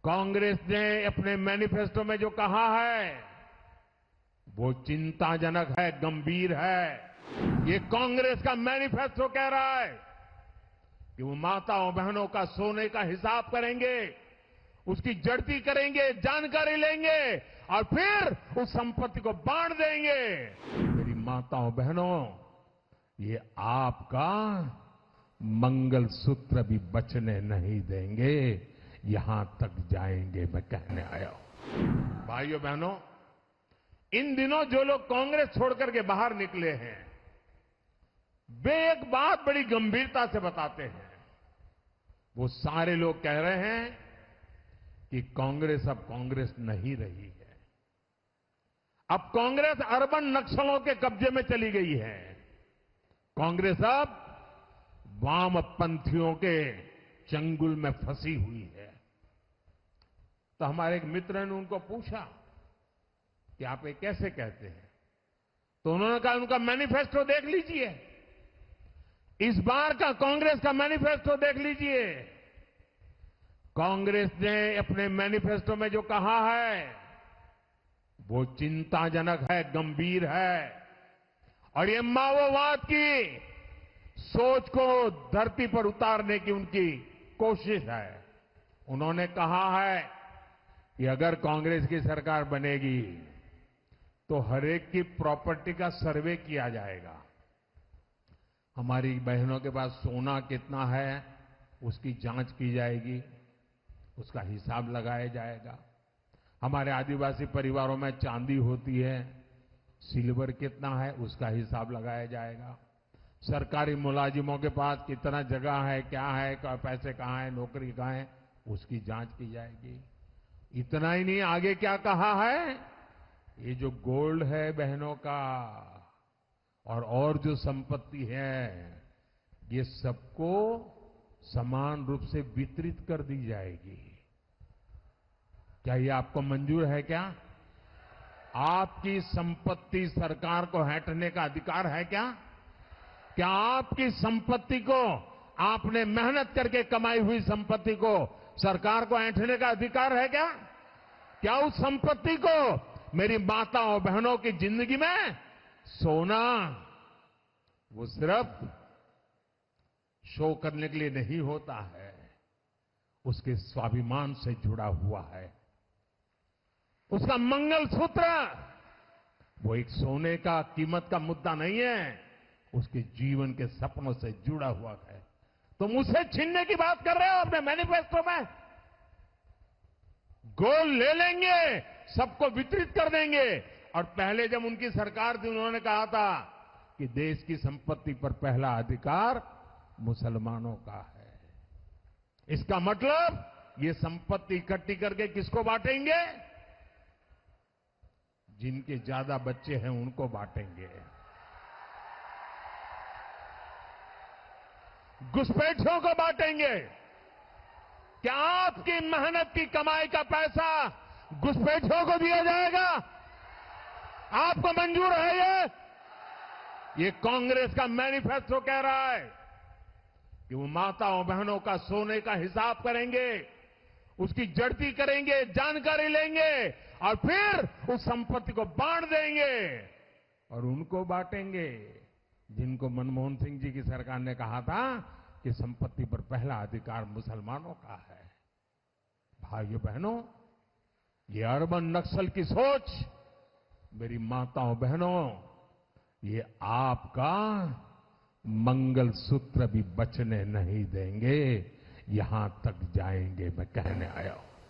कांग्रेस ने अपने मैनिफेस्टो में जो कहा है वो चिंताजनक है, गंभीर है। ये कांग्रेस का मैनिफेस्टो कह रहा है कि वो माताओं बहनों का सोने का हिसाब करेंगे, उसकी जड़ती करेंगे, जानकारी लेंगे और फिर उस संपत्ति को बांट देंगे। मेरी माताओं बहनों, ये आपका मंगलसूत्र भी बचने नहीं देंगे, यहां तक जाएंगे, मैं कहने आया हूं। भाइयों बहनों, इन दिनों जो लोग कांग्रेस छोड़कर के बाहर निकले हैं, वे एक बात बड़ी गंभीरता से बताते हैं। वो सारे लोग कह रहे हैं कि कांग्रेस अब कांग्रेस नहीं रही है। अब कांग्रेस अर्बन नक्सलों के कब्जे में चली गई है। कांग्रेस अब वामपंथियों के चंगुल में फंसी हुई है। तो हमारे एक मित्र ने उनको पूछा कि आप ये कैसे कहते हैं? तो उन्होंने कहा उनका मैनिफेस्टो देख लीजिए, इस बार का कांग्रेस का मैनिफेस्टो देख लीजिए। कांग्रेस ने अपने मैनिफेस्टो में जो कहा है वो चिंताजनक है, गंभीर है और ये माओवाद की सोच को धरती पर उतारने की उनकी कोशिश है। उन्होंने कहा है कि अगर कांग्रेस की सरकार बनेगी तो हरेक की प्रॉपर्टी का सर्वे किया जाएगा। हमारी बहनों के पास सोना कितना है उसकी जांच की जाएगी, उसका हिसाब लगाया जाएगा। हमारे आदिवासी परिवारों में चांदी होती है, सिल्वर कितना है उसका हिसाब लगाया जाएगा। सरकारी मुलाजिमों के पास कितना जगह है, क्या है, पैसे कहां है, नौकरी कहां है, उसकी जांच की जाएगी। इतना ही नहीं, आगे क्या कहा है, ये जो गोल्ड है बहनों का और जो संपत्ति है, ये सबको समान रूप से वितरित कर दी जाएगी। क्या ये आपको मंजूर है? क्या आपकी संपत्ति सरकार को हटने का अधिकार है? क्या आपकी संपत्ति को, आपने मेहनत करके कमाई हुई संपत्ति को सरकार को ऐंठने का अधिकार है? क्या उस संपत्ति को मेरी माताओं बहनों की जिंदगी में सोना वो सिर्फ शो करने के लिए नहीं होता है, उसके स्वाभिमान से जुड़ा हुआ है। उसका मंगलसूत्र वो एक सोने का कीमत का मुद्दा नहीं है, उसके जीवन के सपनों से जुड़ा हुआ है। तुम उसे छीनने की बात कर रहे हो अपने मैनिफेस्टो में। गोल्ड ले लेंगे, सबको वितरित कर देंगे। और पहले जब उनकी सरकार थी उन्होंने कहा था कि देश की संपत्ति पर पहला अधिकार मुसलमानों का है। इसका मतलब ये संपत्ति इकट्ठी करके किसको बांटेंगे? जिनके ज्यादा बच्चे हैं उनको बांटेंगे। घुसपैठियों को बांटेंगे। क्या आपकी मेहनत की कमाई का पैसा घुसपैठियों को दिया जाएगा? आपको मंजूर है? ये कांग्रेस का मैनिफेस्टो कह रहा है कि वो माताओं बहनों का सोने का हिसाब करेंगे, उसकी जड़ती करेंगे, जानकारी लेंगे और फिर उस संपत्ति को बांट देंगे। और उनको बांटेंगे जिनको मनमोहन सिंह जी की सरकार ने कहा था कि संपत्ति पर पहला अधिकार मुसलमानों का है। भाइयों बहनों, ये अर्बन नक्सल की सोच, मेरी माताओं बहनों, ये आपका मंगलसूत्र भी बचने नहीं देंगे, यहां तक जाएंगे, मैं कहने आया हूं।